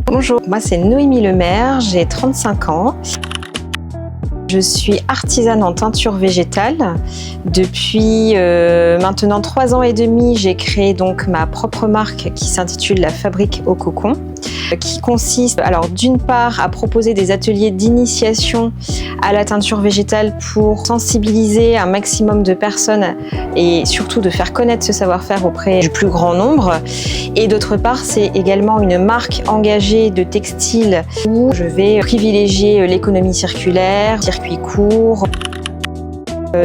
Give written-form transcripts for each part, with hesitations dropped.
Bonjour, moi c'est Noémie Lemaire, j'ai 35 ans. Je suis artisane en teinture végétale. Depuis maintenant 3 ans et demi, j'ai créé donc ma propre marque qui s'intitule La Fabrique au Cocon, qui consiste alors d'une part à proposer des ateliers d'initiation à la teinture végétale pour sensibiliser un maximum de personnes et surtout de faire connaître ce savoir-faire auprès du plus grand nombre. Et d'autre part, c'est également une marque engagée de textile où je vais privilégier l'économie circulaire, circuit court.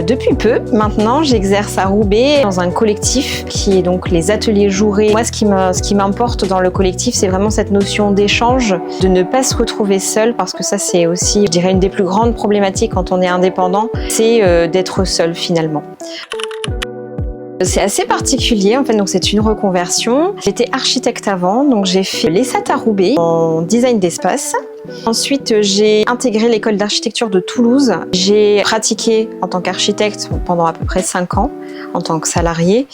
Depuis peu, maintenant, j'exerce à Roubaix dans un collectif qui est donc les ateliers Jouré. Moi, ce qui m'importe dans le collectif, c'est vraiment cette notion d'échange, de ne pas se retrouver seul, parce que ça, c'est aussi, je dirais, une des plus grandes problématiques quand on est indépendant, c'est d'être seul finalement. C'est assez particulier, en fait, donc c'est une reconversion. J'étais architecte avant, donc j'ai fait l'ESAT à Roubaix en design d'espace. Ensuite, j'ai intégré l'école d'architecture de Toulouse. J'ai pratiqué en tant qu'architecte pendant à peu près 5 ans, en tant que salarié.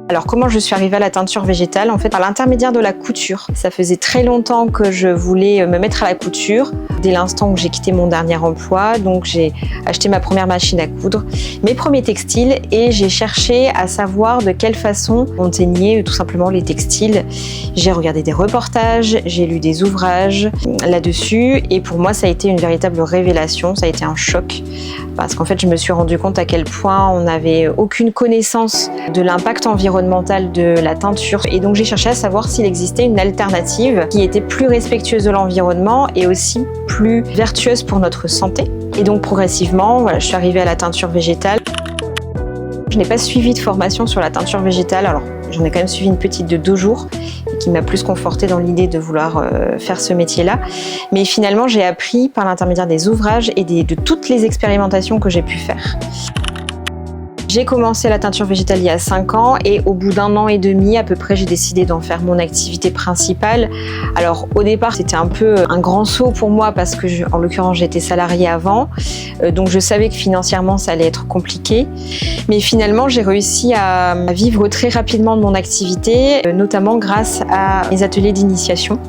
Alors comment je suis arrivée à la teinture végétale? En fait, par l'intermédiaire de la couture. Ça faisait très longtemps que je voulais me mettre à la couture, dès l'instant où j'ai quitté mon dernier emploi. Donc j'ai acheté ma première machine à coudre, mes premiers textiles, et j'ai cherché à savoir de quelle façon on teignait tout simplement les textiles. J'ai regardé des reportages, j'ai lu des ouvrages là-dessus, et pour moi ça a été une véritable révélation, ça a été un choc. Parce qu'en fait, je me suis rendu compte à quel point on n'avait aucune connaissance de l'impact environnemental de la teinture. Et donc, j'ai cherché à savoir s'il existait une alternative qui était plus respectueuse de l'environnement et aussi plus vertueuse pour notre santé. Et donc, progressivement, voilà, je suis arrivée à la teinture végétale. Je n'ai pas suivi de formation sur la teinture végétale. Alors, j'en ai quand même suivi une petite de 2 jours qui m'a plus confortée dans l'idée de vouloir faire ce métier-là. Mais finalement, j'ai appris par l'intermédiaire des ouvrages et de toutes les expérimentations que j'ai pu faire. J'ai commencé la teinture végétale il y a 5 ans et au bout d'1 an et demi à peu près, j'ai décidé d'en faire mon activité principale. Alors au départ, c'était un peu un grand saut pour moi parce que en l'occurrence, j'étais salariée avant. Donc je savais que financièrement, ça allait être compliqué. Mais finalement, j'ai réussi à vivre très rapidement de mon activité, notamment grâce à mes ateliers d'initiation.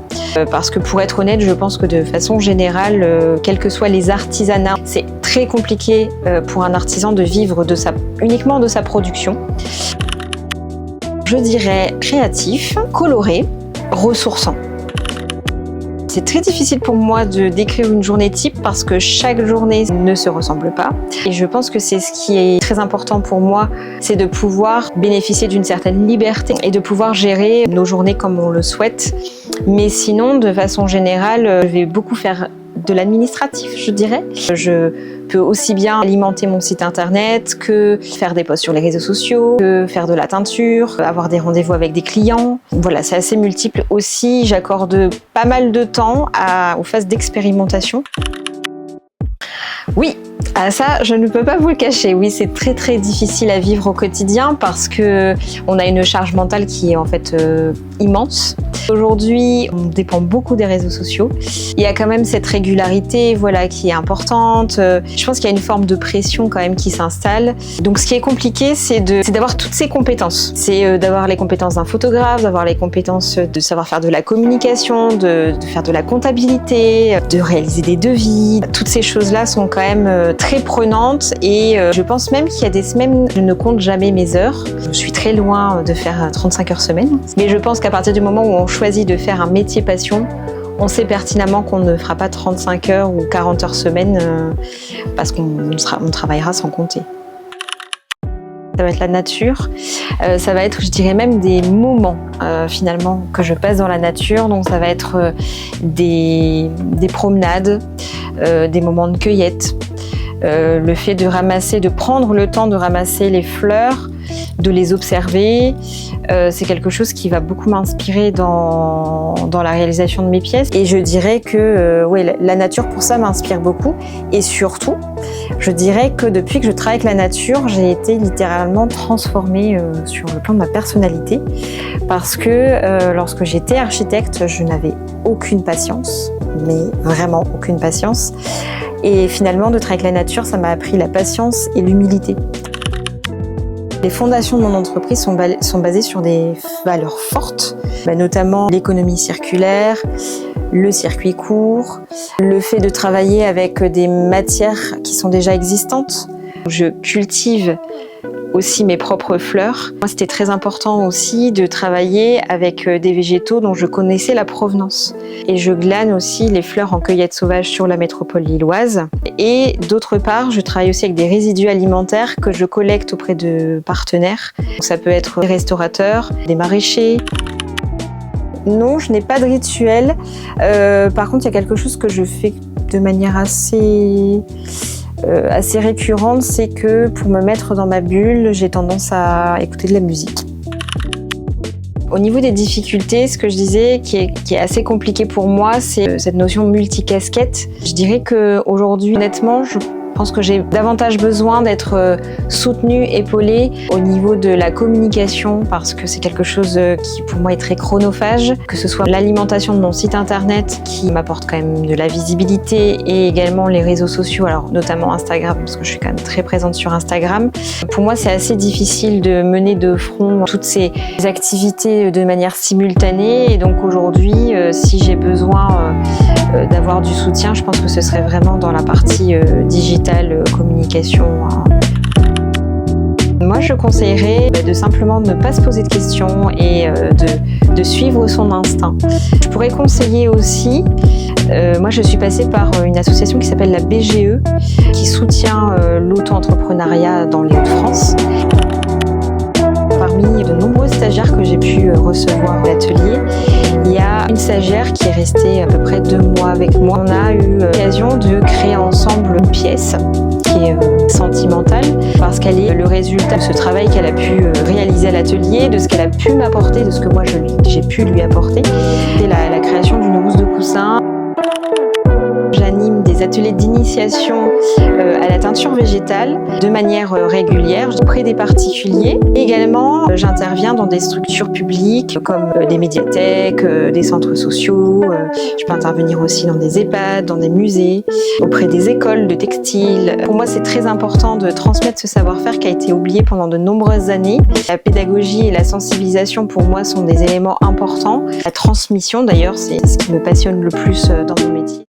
Parce que pour être honnête, je pense que de façon générale, quels que soient les artisanats, c'est très compliqué pour un artisan de vivre uniquement de sa production. Je dirais créatif, coloré, ressourçant. C'est très difficile pour moi de décrire une journée type parce que chaque journée ne se ressemble pas. Et je pense que c'est ce qui est très important pour moi, c'est de pouvoir bénéficier d'une certaine liberté et de pouvoir gérer nos journées comme on le souhaite. Mais sinon, de façon générale, je vais beaucoup faire de l'administratif, je dirais. Je peux aussi bien alimenter mon site internet que faire des posts sur les réseaux sociaux, que faire de la teinture, avoir des rendez-vous avec des clients. Voilà, c'est assez multiple aussi. J'accorde pas mal de temps aux phases d'expérimentation. Oui, ça, je ne peux pas vous le cacher. Oui, c'est très très difficile à vivre au quotidien parce que on a une charge mentale qui est en fait immense. Aujourd'hui, on dépend beaucoup des réseaux sociaux. Il y a quand même cette régularité, voilà, qui est importante. Je pense qu'il y a une forme de pression quand même qui s'installe. Donc, ce qui est compliqué, c'est d'avoir toutes ces compétences. C'est d'avoir les compétences d'un photographe, d'avoir les compétences de savoir faire de la communication, de faire de la comptabilité, de réaliser des devis. Toutes ces choses-là sont quand même très prenantes et je pense même qu'il y a des semaines, je ne compte jamais mes heures. Je suis très loin de faire 35 heures semaine. Mais je pense qu'à partir du moment où on choisit de faire un métier passion, on sait pertinemment qu'on ne fera pas 35 heures ou 40 heures semaine parce qu'on travaillera sans compter. Ça va être la nature, ça va être, je dirais même des moments finalement que je passe dans la nature. Donc ça va être des promenades, des moments de cueillette, le fait de prendre le temps de ramasser les fleurs, de les observer, c'est quelque chose qui va beaucoup m'inspirer dans la réalisation de mes pièces. Et je dirais que ouais, la nature pour ça m'inspire beaucoup. Et surtout, je dirais que depuis que je travaille avec la nature, j'ai été littéralement transformée sur le plan de ma personnalité. Parce que lorsque j'étais architecte, je n'avais aucune patience, mais vraiment aucune patience. Et finalement, de travailler avec la nature, ça m'a appris la patience et l'humilité. Les fondations de mon entreprise sont basées sur des valeurs fortes, notamment l'économie circulaire, le circuit court, le fait de travailler avec des matières qui sont déjà existantes. Je cultive aussi mes propres fleurs. Moi, c'était très important aussi de travailler avec des végétaux dont je connaissais la provenance. Et je glane aussi les fleurs en cueillette sauvage sur la métropole lilloise. Et d'autre part, je travaille aussi avec des résidus alimentaires que je collecte auprès de partenaires. Donc, ça peut être des restaurateurs, des maraîchers. Non, je n'ai pas de rituel. Par contre, il y a quelque chose que je fais de manière assez récurrente, c'est que pour me mettre dans ma bulle, j'ai tendance à écouter de la musique. Au niveau des difficultés, ce que je disais qui est assez compliqué pour moi, c'est cette notion multicasquette. Je dirais qu'aujourd'hui, honnêtement, je pense que j'ai davantage besoin d'être soutenue, épaulée au niveau de la communication parce que c'est quelque chose qui pour moi est très chronophage, que ce soit l'alimentation de mon site internet qui m'apporte quand même de la visibilité et également les réseaux sociaux, alors notamment Instagram parce que je suis quand même très présente sur Instagram. Pour moi, c'est assez difficile de mener de front toutes ces activités de manière simultanée et donc aujourd'hui, si j'ai besoin d'avoir du soutien, je pense que ce serait vraiment dans la partie digitale, communication. Moi, je conseillerais de simplement ne pas se poser de questions et de suivre son instinct. Je pourrais conseiller aussi, moi je suis passée par une association qui s'appelle la BGE, qui soutient l'auto-entrepreneuriat dans les Hauts-de-France. Parmi de nombreux stagiaires que j'ai pu recevoir à l'atelier, il y a une stagiaire qui est restée à peu près 2 mois avec moi. On a eu l'occasion de créer ensemble une pièce qui est sentimentale parce qu'elle est le résultat de ce travail qu'elle a pu réaliser à l'atelier, de ce qu'elle a pu m'apporter, de ce que moi j'ai pu lui apporter. C'est la création d'une housse de coussin. J'anime des ateliers d'initiation à la teinture végétale de manière régulière auprès des particuliers. Également, j'interviens dans des structures publiques comme des médiathèques, des centres sociaux. Je peux intervenir aussi dans des EHPAD, dans des musées, auprès des écoles de textile. Pour moi, c'est très important de transmettre ce savoir-faire qui a été oublié pendant de nombreuses années. La pédagogie et la sensibilisation, pour moi, sont des éléments importants. La transmission, d'ailleurs, c'est ce qui me passionne le plus dans mon métier.